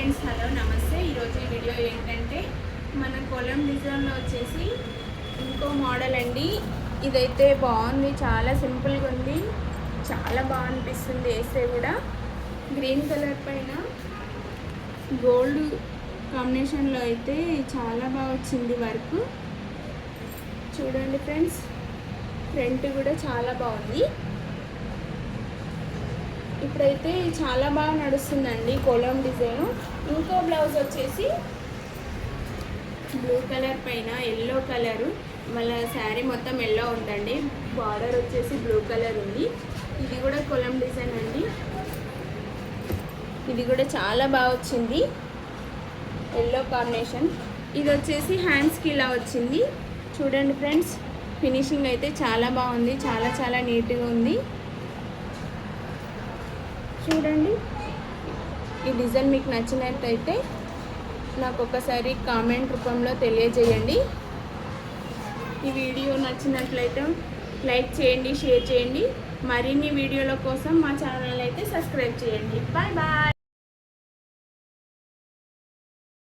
Friends, hello నమస్తే. ఈరోజు ఈ వీడియో ఏంటంటే మన కొలం డిజైన్లో వచ్చేసి ఇంకో మోడల్ అండి. ఇదైతే బాగుంది, చాలా సింపుల్గా ఉంది, చాలా బాగా అనిపిస్తుంది. వేస్తే కూడా గ్రీన్ కలర్ పైన గోల్డ్ కాంబినేషన్లో అయితే చాలా బాగా వచ్చింది వర్క్. చూడండి ఫ్రెండ్స్, ఫ్రంట్ కూడా చాలా బాగుంది. ఇప్పుడైతే చాలా బాగా నడుస్తుందండి కోలం డిజైన్. ఇంకో బ్లౌజ్ వచ్చేసి బ్లూ కలర్ పైన ఎల్లో కలరు, మళ్ళీ శారీ మొత్తం ఎల్లో ఉందండి. బార్డర్ వచ్చేసి బ్లూ కలర్ ఉంది. ఇది కూడా కోలం డిజైన్ అండి. ఇది కూడా చాలా బాగా వచ్చింది, ఎల్లో కాంబినేషన్. ఇది వచ్చేసి హ్యాండ్స్కి ఇలా వచ్చింది. చూడండి ఫ్రెండ్స్, ఫినిషింగ్ అయితే చాలా బాగుంది, చాలా చాలా నీట్గా ఉంది. చూడండి, ఈ డిజైన్ మీకు నచ్చినట్టయితే నాకు ఒకసారి కామెంట్ రూపంలో తెలియజేయండి. ఈ వీడియో నచ్చినట్లయితే లైక్ చేయండి, షేర్ చేయండి. మరిన్ని వీడియోల కోసం మా ఛానల్ అయితే సబ్స్క్రైబ్ చేయండి. Bye bye.